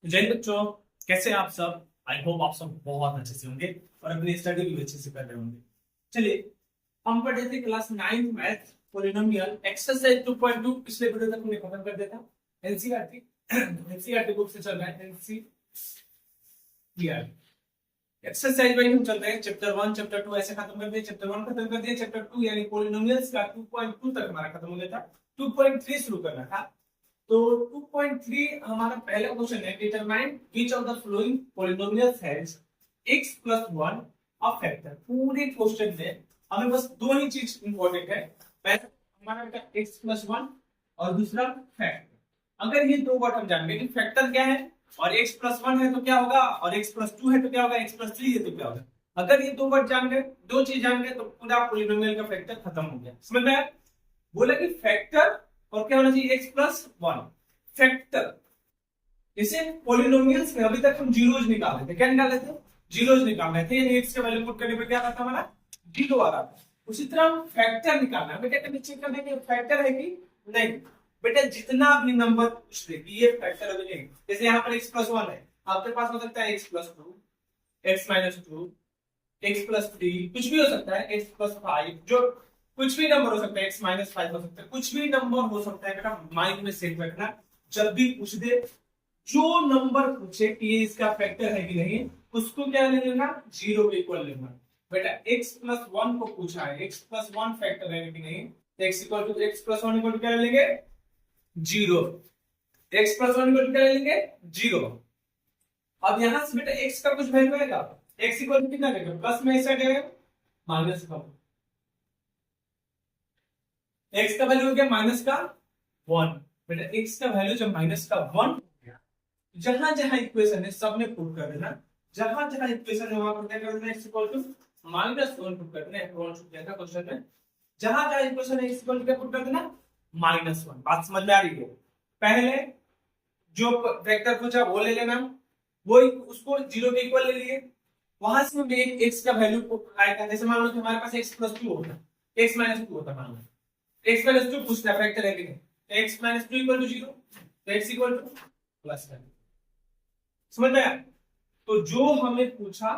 जय बच्चों, कैसे हैं आप सब। आई होप आप सब बहुत अच्छे से होंगे और अपनी स्टडी भी अच्छे से कर रहे होंगे। चलिए, हम पढ़े थे क्लास 9 मैथ पॉलिनोमियल एक्सरसाइज 2.2। पिछले वीडियो तक हमने खत्म कर दिया था। एनसीईआरटी एनसीईआरटी बुक से चल रहा है एनसीईआरटी एक्सरसाइज वाइज हम चल रहे हैं। चैप्टर 1 चैप्टर 2 ऐसे खत्म कर दिए। चैप्टर 1 खत्म कर दिया, चैप्टर 2 यानी पॉलिनोमियल्स का 2.2 तक हमारा खत्म हो गया था। 2.3 शुरू करना था। तो 2.3 हमारा पहला क्वेश्चन है, determine which of the following polynomials has x plus 1 a factor. पूरे क्वेश्चन में हमें बस दो ही चीज इंपॉर्टेंट है। पहला हमारा बेटा x plus 1 और दूसरा फैक्टर। अगर ये दो वर्ड हम जान गए कि फैक्टर क्या है और x plus 1 है तो क्या होगा और x plus 2 है तो क्या होगा, x plus 3 है तो क्या होगा। अगर ये दो वर्ड जान गए, दो चीज जान गए, तो पूरा पॉलिनोमियल का फैक्टर खत्म हो गया। समझ में आया? बोला कि फैक्टर और क्या होना चाहिए, x plus 1 फैक्टर। जैसे पॉलिनोमियल्स में अभी तक हम जीरोज निकाल रहे थे। क्या निकाल रहे थे? जीरोज निकाल रहे थे, यानी x का वैल्यू पुट करने पे क्या आता था हमारा, जीरो आ रहा था। उसी तरह फैक्टर निकालना है। बेटा कभी चेक करना है कि फैक्टर है कि नहीं। बेटा जितना भी नंबर पूछ ले कि ये फैक्टर है नहीं, जैसे यहाँ पर x plus 1 है, आपके पास हो सकता है x plus 2, x minus 2, x plus 3, कुछ भी हो सकता है, x plus 5, जो कुछ भी नंबर हो सकता है, x minus 5 हो सकता है, कुछ भी नंबर हो सकता है। बेटा माइंड में सेट रखना, जब भी पूछ दे, जो नंबर पूछे कि ये इसका फैक्टर है कि नहीं, उसको क्या ले लेना, जीरो के इक्वल लेना। बेटा x plus 1 को पूछा है, x plus 1 फैक्टर है कि नहीं, तो x equal to x plus 1 equal to क्या ले लेंगे, zero. x plus 1 equal to क्या ले लेंगे, जीरो। अब यहां से बेटा x का कुछ वैल्यू आएगा, x इक्वल टू कितना रहेगा, प्लस में इस साइड आएगा, माइनस का। x का वैल्यू हो गया माइनस का 1। बेटा x का वैल्यू जब माइनस का 1 हो गया, जहां जहां इक्वेशन है सब में पुट कर देना। जहां जहां इक्वेशन है वहां पर क्या कर देना, x equal to minus 1 put कर देना। वन छूट गया था क्वेश्चन में। जहां जहां इक्वेशन है x इक्वल टू क्या पुट कर देना, माइनस 1। बात समझ में आ रही है? पहले जो वेक्टर पूछा वो ले लेना, वो उसको जीरो के इक्वल ले लिए। वहां से हमें x का वैल्यू आएगा। जैसे मान लो कि हमारे पास x plus 2 होता, x minus 2 होता, मान लो x minus 2 पूछता है फैक्टर है कि नहीं, तो x minus 2 equal to zero, तो x इक्वल टू प्लस है। समझ में आया? तो जो हमें पूछा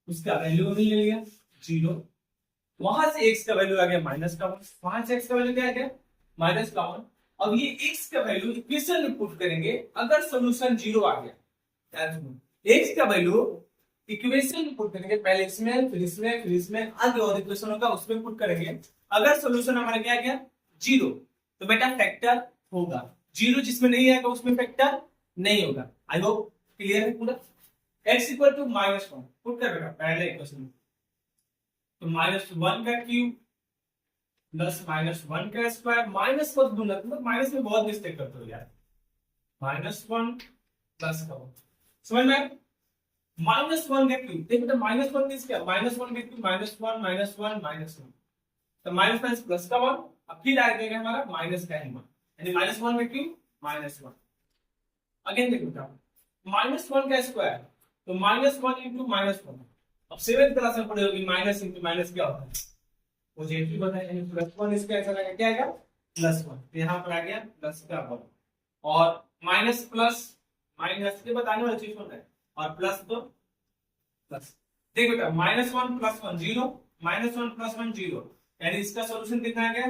उसका वैल्यू हमने ले लिया जीरो। वहां से x का वैल्यू आ गया माइनस का 1, वहां से x का वैल्यू क्या आ गया, माइनस का 1। अब ये x का वैल्यू इक्वेशन में पुट करेंगे, अगर सॉल्यूशन जीरो आ गया, x का वैल्यू इक्वेशन में पुट करेंगे, पहले इसमें फिर इसमें फिर इसमें, आगे और इक्वेशन होगा उसमें पुट करेंगे। अगर सॉल्यूशन हमारा क्या आ गया, जीरो, तो बेटा फैक्टर होगा। जीरो जिसमें नहीं आएगा उसमें फैक्टर नहीं होगा। आई होप क्लियर है पूरा। x equal to minus 1 put कर बेटा पहले इक्वेशन में, तो माइनस 1 का क्यूब प्लस माइनस 1 का स्क्वायर, माइनस को ढूंढना, मतलब माइनस में बहुत मिस्टेक करते हो यार। माइनस 1 प्लस का 1, समझ में? माइनस 1 का क्यूब, देखो तो माइनस 1 मींस क्या, माइनस 1 का क्यूब माइनस 1 माइनस 1 माइनस 1, तो माइनस माइनस प्लस का 1। अब फिर आ जाएगा हमारा माइनस का 1, यानी माइनस 1 का क्यूब माइनस 1। अगेन देखो क्या, माइनस 1 का स्क्वायर, तो माइनस 1 इंटू माइनस 1। अब सेवेंथ क्लास में पढ़े होगी माइनस इंटू माइनस क्या होता है, मुझे भी पता है, यानी प्लस 1 इसका ऐसा लगा क्या आएगा, प्लस 1। तो यहाँ पर आ गया प्लस का 1, और माइनस प्लस माइनस के बताने वाली चीज होता है, और प्लस तो प्लस। देख बेटा minus 1 plus 1 zero, minus 1 plus 1 zero, यानी इसका सॉल्यूशन कितना आ गया,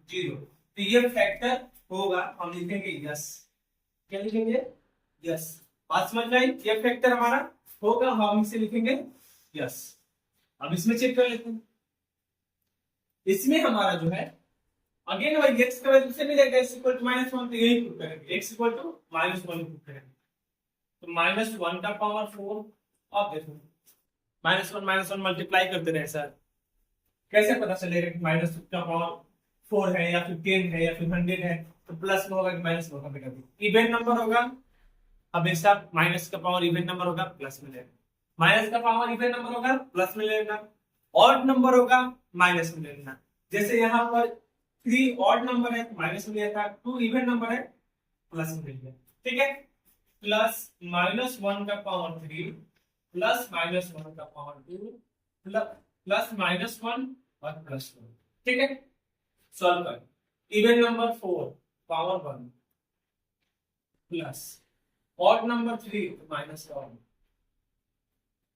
जीरो। तो ये फैक्टर होगा, हम लिखेंगे यस। क्या लिखेंगे, यस। बात समझ में आई? ये फैक्टर हमारा होगा, हम इसे लिखेंगे यस। अब इसमें चेक कर लेते हैं। इसमें हमारा जो है, अगेन वही x का वैल्यू से मिलेगा, x इक्वल टू माइनस 1, तो यही पुट करेंगे, x equal to minus 1 put करेंगे, तो माइनस 1 का पावर 4। अब देखो माइनस वन मल्टीप्लाई करते रहे सर, कैसे पता चलेगा कि माइनस का पावर 4 है या फिर 10 है या फिर 100 है, तो प्लस में होगा कि माइनस में होगा। इवन नंबर होगा, हमेशा माइनस का पावर इवन नंबर होगा प्लस में लेना, माइनस का पावर इवन नंबर होगा प्लस में लेना, ऑड नंबर होगा माइनस में लेना। जैसे यहाँ पर 3 ऑड नंबर है तो माइनस में लिया था, 2 इवन नंबर है प्लस में लिया। ठीक है, प्लस माइनस 1 का पावर 3 प्लस माइनस 1 का पावर 2 प्लस माइनस 1 और प्लस 1। ठीक है, सॉल्व कर। Even number 4 power 1 plus odd number 3 minus का 1,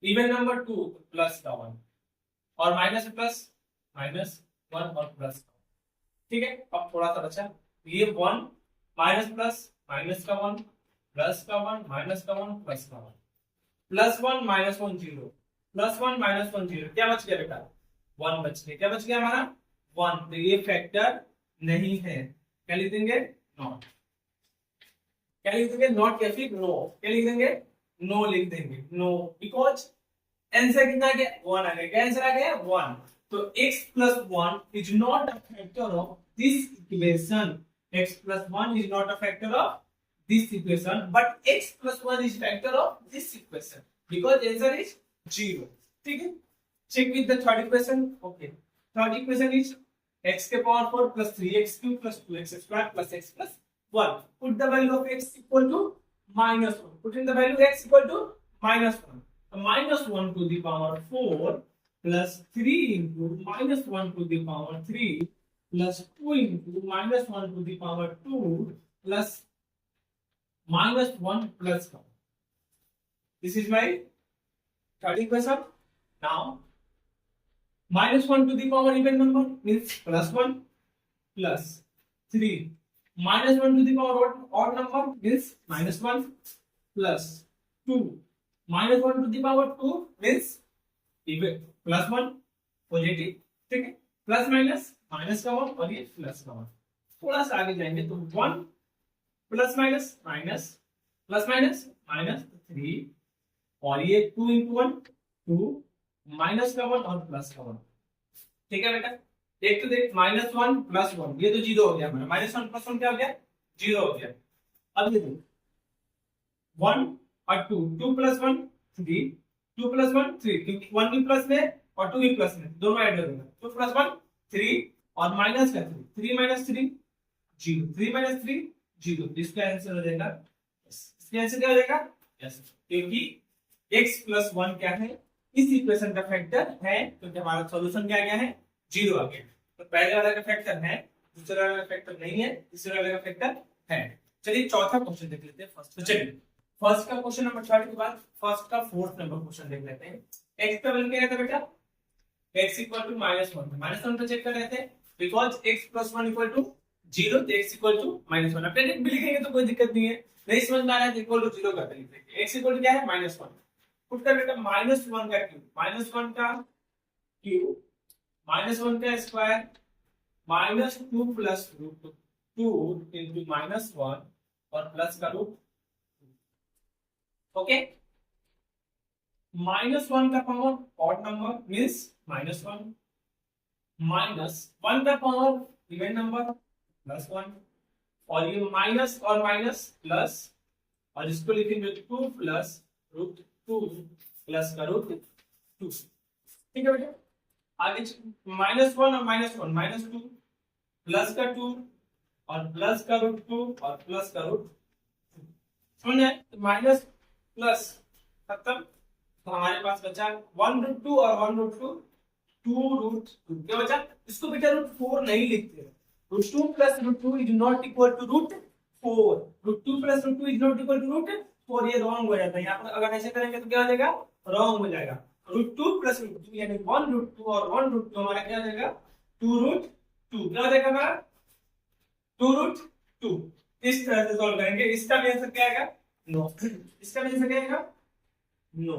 इवन नंबर 2 प्लस का 1, और माइनस प्लस माइनस 1 और प्लस का 1। ठीक है, अब थोड़ा सा बचा, ये 1 माइनस प्लस माइनस का 1 प्लस का 1 माइनस का 1 प्लस का 1, प्लस 1 माइनस 1 0, प्लस 1 माइनस 1 0, क्या बच गया बेटा 1 बच गया। क्या बच गया हमारा 1, तो ये फैक्टर नहीं है, क्या लिख देंगे नॉट। क्या लिख देंगे नॉट या फिर नो, क्या लिख देंगे नो लिख देंगे, नो, बिकॉज आंसर कितना आ गया 1 आ गया। क्या आंसर आ गया 1, तो x plus 1 is not a factor of this equation, x plus 1 is not a factor of this equation, but x plus 1 is factor of this equation because answer is 0। ठीक है, check with the third equation। okay, third equation is x के power 4 plus 3x cube plus 2x square plus x plus 1, put the value of x equal to minus 1, put in the value x equal to minus 1, so minus 1 to the power 4 plus 3 into minus 1 to the power 3 plus 2 into minus 1 to the power 2 plus minus 1 plus 1. This is my third equation. Now minus 1 to the power even number means plus 1 plus 3 minus 1 to the power odd number means minus 1 plus 2 minus 1 to the power 2 means even plus 1 positive. ठीक है, plus minus minus का 1 और ये plus का 1। थोड़ा सा आगे जाएंगे तो 1 plus minus minus plus minus minus 3 और ये 2 into 1 2 माइनस का 1 और प्लस का 1। ठीक है बेटा, एक तो देख माइनस 1 प्लस 1 ये तो 0 हो गया हमारा, माइनस 1 प्लस 1 क्या हो गया 0 हो गया। अब ये देख 1 और 2 2 प्लस 1 3 2 प्लस 1 3, क्योंकि 1 भी प्लस में और 2 भी प्लस में दोनों ऐड हो जाएगा, 2 प्लस 1 3 और माइनस का 3 3 माइनस 3 0 3 माइनस 3 0, इसका आंसर हो जाएगा इसका आंसर क्या हो जाएगा यस, क्योंकि x प्लस 1 क्या है इस इक्वेशन का फैक्टर है, क्योंकि हमारा सॉल्यूशन क्या गया है 0 आ गया। तो पहले वाला का फैक्टर है, दूसरे वाला का फैक्टर नहीं है, तीसरे वाले का फैक्टर है। चलिए चौथा क्वेश्चन देख लेते हैं फर्स्ट। तो चलिए फर्स्ट का क्वेश्चन नंबर 3 के बाद फर्स्ट का फोर्थ नंबर क्वेश्चन देख लेते हैं। x का वैल्यू क्या रहता है बेटा x इक्वल टू -1, -1 पे चेक कर रहे थे because x plus 1 equal to 0, तो x इक्वल टू -1। अब डायरेक्ट भी लिखेंगे तो कोई दिक्कत नहीं है, नहीं समझ में आ रहा है तो इक्वल टू 0 कर देंगे। x इक्वल टू क्या है -1, पुट कर बेटा -1 का क्यूब, -1 का क्यूब -1 का स्क्वायर -2 प्लस रूट 2 into -1 और प्लस का रूट। ओके, -1 का पावर ऑड नंबर मींस -1, -1 का पावर इवन नंबर +1, और ये माइनस और माइनस प्लस, और इसको लिखेंगे 2 प्लस रूट 2 प्लस का रूट 2। ठीक है बेटा, आगे -1 और -1 -2 प्लस का 2 और प्लस का रूट 2 और प्लस का रूट। समझे, माइनस प्लस खत्म, तो हमारे पास बचा 1 रूट 2 और 1 रूट 2 2 रूट 2। क्या बचा, इसको बेटा रूट 4 नहीं लिखते, root 2 plus root 2 is not equal to root 4, root 2 plus root 2 is not equal to root 4, ये रॉन्ग हो जाता है। यहाँ पर अगर ऐसे करेंगे तो क्या हो जाएगा, रॉन्ग हो जाएगा। रूट 2 प्लस रूट 2 यानी 1 रूट 2 और 1 रूट 2 हमारा क्या हो जाएगा 2 रूट 2। क्या हो जाएगा हमारा 2 रूट 2। इस तरह से सॉल्व करेंगे। इसका आंसर क्या आएगा नो, इसका आंसर क्या आएगा नो।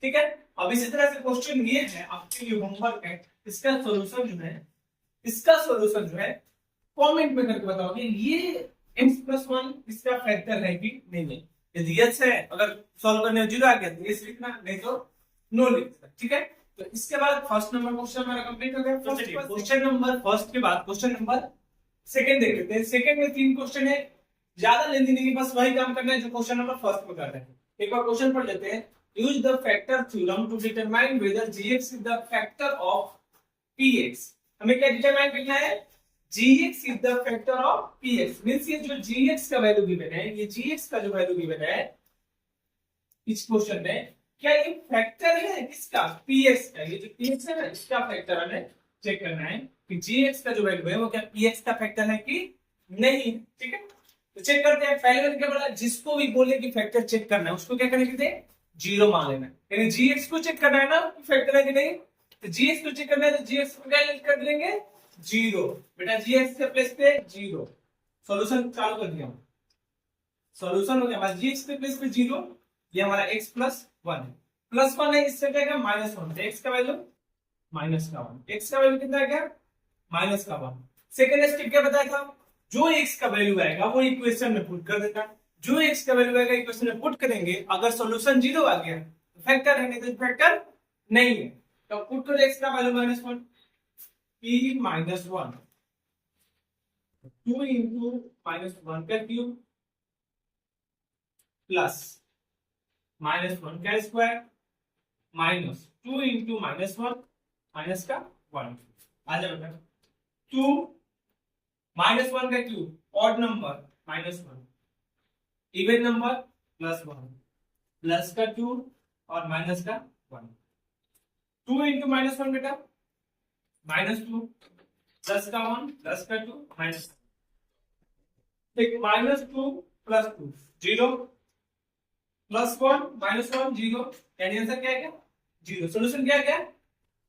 ठीक है, अब इसी तरह से क्वेश्चन ये है आपके लिए होमवर्क है, इसका सॉल्यूशन जो है, इसका सॉल्यूशन जो है कमेंट में करके बताओ कि ये x+1 इसका फैक्टर है कि नहीं। यदि यस है, अगर सॉल्व करने में 0 आ गया तो यस लिखना, नहीं तो नो लिखना। ठीक है, तो इसके बाद फर्स्ट नंबर क्वेश्चन हमारा कंप्लीट हो गया। क्वेश्चन नंबर फर्स्ट के बाद क्वेश्चन नंबर सेकंड देख लेते हैं। सेकंड में 3 क्वेश्चन है, ज्यादा लेंथी नहीं, बस वही काम करना है जो क्वेश्चन नंबर फर्स्ट में कर रहे हैं। एक बार क्वेश्चन पढ़ लेते हैं। Use the factor theorem to determine whether gx is the factor of px। हमें क्या डिटरमाइन करना है, gx is the factor of px, means ये जो gx का वैल्यू गिवन है, ये gx का जो वैल्यू गिवन है इस क्वेश्चन में, क्या ये फैक्टर है किसका px का। ये जो px है ना, इसका फैक्टर हमें चेक करना है कि gx का जो वैल्यू है वो क्या px का फैक्टर है कि नहीं। ठीक है, तो चेक करते हैं। पहले मैंने क्या बोला, जिसको भी बोले कि फैक्टर चेक करना है उसको क्या करने के लिए जीरो मान लेना है, यानी जीएक्स को चेक करना है ना फैक्टर है कि नहीं, तो जीएक्स को चेक करना है तो जीएक्स को क्या कर देंगे जीरो, बेटा जीएक्स के प्लेस पे जीरो। सॉल्यूशन चालू कर दिया, सॉल्यूशन हो गया हमारा जीएक्स के प्लेस पे जीरो, ये हमारा x प्लस वन है, प्लस वन है इससे क्या माइनस वन, एक्स का वैल्यू माइनस का वन, एक्स का वैल्यू कितना है क्या माइनस का वन। सेकेंड स्टेप क्या बताया था, जो x का वैल्यू आएगा वो इक्वेशन में पुट कर देता, जो x का वैल्यू आएगा इक्वेशन में पुट करेंगे, अगर सॉल्यूशन जीरो आ गया तो फैक्टर है, नहीं तो फैक्टर नहीं है, तो पुट करो x का value minus one, p minus one, 2 into minus one का क्यूब प्लस माइनस वन का square minus 2 into minus one minus का वन, आ जाओ बेटा 2 माइनस वन का cube odd number minus one, even number plus one, plus का to और minus का one, 2 into minus one बेटा माइनस टू, प्लस का वन प्लस का टू माइनस, ठीक minus two plus two zero, plus one minus one zero, यानी answer क्या है जीरो, सोल्यूशन क्या है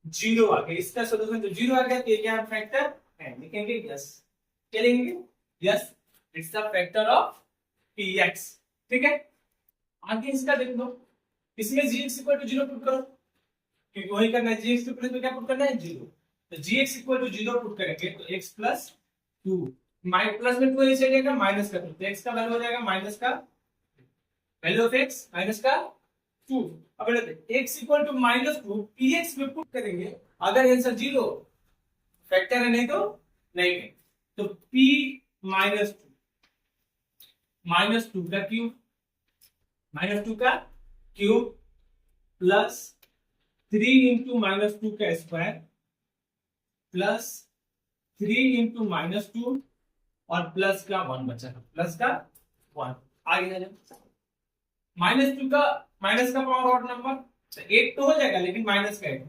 जीरो आ गया, इसका सोल्यूशन तो जीरो आ गया, तो ये क्या फैक्टर है, लिखेंगे यस, क्या लिखेंगे yes, it's the factor of px, ठीक है। आगे इसका देख लो, इसमें gx equal to zero put करो, क्योंकि वही करना है, gx के प्लेस में क्या पुट करना है जीरो, तो gx equal to zero put करेंगे तो x plus two, minus plus में टू ऐसे जाएगा माइनस का टू, तो x का वैल्यू हो जाएगा माइनस का वैल्यू ऑफ x माइनस का टू। अब x equal to minus two px में पुट करेंगे, अगर आंसर जीरो फैक्टर है नहीं तो नहीं है, तो p माइनस टू का क्यूब, माइनस टू का cube plus 3 into minus two का square plus 3 into minus two और प्लस का वन बचा, प्लस का वन, आगे माइनस टू का माइनस का पावर ऑड नंबर, तो 8 तो हो जाएगा लेकिन माइनस का 8,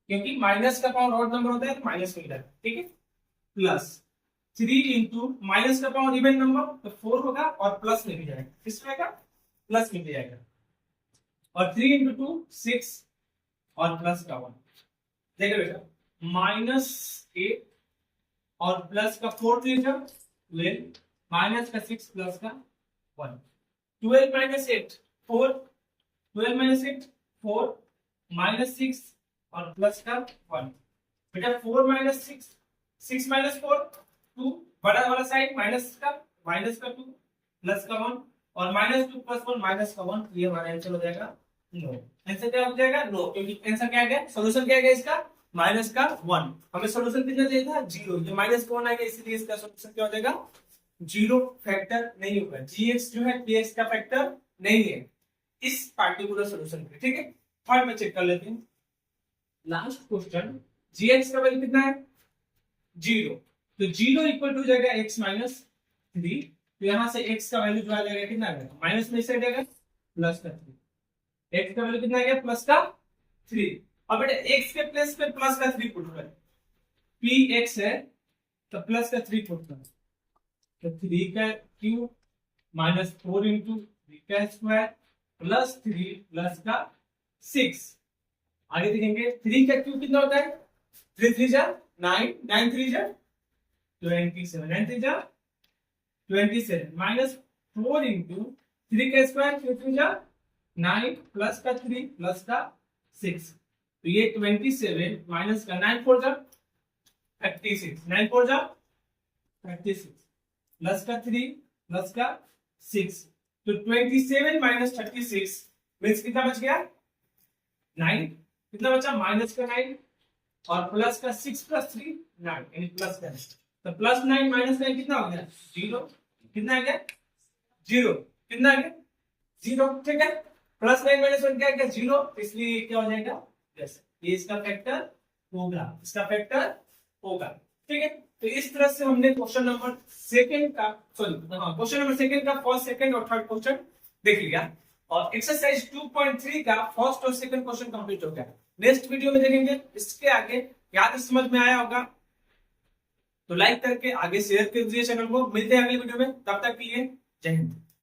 क्योंकि माइनस का पावर ऑड नंबर होता है तो माइनस में जाएगा, ठीक है, प्लस 3 इंटू माइनस का पावर इवन नंबर तो 4 होगा और प्लस में भी जाएगा, किस में आएगा प्लस में भी जाएगा, और 3 इंटू टू 6 और प्लस का 1, देखो बेटा माइनस 8 और प्लस का 4 3 12 माइनस का 6 प्लस का 1, 12 माइनस 8 4, 12 माइनस 8 4 माइनस 6 और प्लस का 1, बेटा 4 माइनस 6 6 माइनस 4 2, बड़ा वाला साइड माइनस का 2 प्लस का 1 और माइनस 2 प्लस 1 माइनस का 1, ये हमारा आंसर हो जाएगा नो, आंसर क्या हो जाएगा नो, क्योंकि आंसर क्या है सॉल्यूशन क्या है इसका माइनस का 1, हमें सॉल्यूशन कितना चाहिए था जीरो, ये माइनस का 1 आएगा इसलिए इसका सॉल्यूशन क्या हो जाएगा जीरो, फैक्टर नहीं होगा, gx जो है px का फैक्टर नहीं है इस पार्टिकुलर सॉल्यूशन पे, ठीक है। थर्ड में चेक कर लेते हैं, लास्ट क्वेश्चन, gx का वैल्यू कितना है जीरो, तो जीरो इक्वल टू जाएगा x माइनस थ्री, तो यहां से x का वैल्यू जो आ जाएगा कितना आ जाएगा माइनस में से जाएगा प्लस का 3, x का वैल्यू कितना आ गया प्लस का 3, अब बेटा x के प्लेस पे प्लस का 3 पुट कर, px है तो प्लस का 3 पुट कर, तो 3 का क्यूब माइनस 4 इंटू 3 का स्क्वायर प्लस 3 प्लस का 6, आगे देखेंगे 3 का क्यूब कितना होता है 3 3 जा 9 9 3 जा 27 9 3 जा 27 माइनस 4 इंटू 3 का स्क्वायर 3 3 जा 9 प्लस का 3 प्लस का 6, तो ये 27 माइनस का 9 4 जा 36 9 4 जा 36 प्लस का 3 प्लस का 6, तो 27 माइनस 36 मींस कितना बच गया 9, कितना बचा माइनस का 9 और प्लस का 6 प्लस 3 9, यानी प्लस का, तो प्लस 9 माइनस 9 कितना हो गया जीरो, कितना आ गया जीरो, कितना आ गया जीरो, ठीक है, प्लस 9 माइनस 1 क्या आ गया जीरो, इसलिए क्या हो जाएगा यस, ये इसका फैक्टर होगा, इसका फैक्टर होगा, ठीक है। तो इस तरह से हमने क्वेश्चन नंबर सेकंड का क्वेश्चन नंबर सेकंड का फर्स्ट सेकंड और थर्ड क्वेश्चन देख लिया, और एक्सरसाइज 2.3 का फर्स्ट और सेकंड क्वेश्चन कंप्लीट हो गया। नेक्स्ट वीडियो में देखेंगे इसके आगे, याद समझ में आया होगा तो लाइक करके आगे शेयर कर दीजिए चैनल को, मिलते हैं अगले वीडियो में, तब तक के लिए जय हिंद।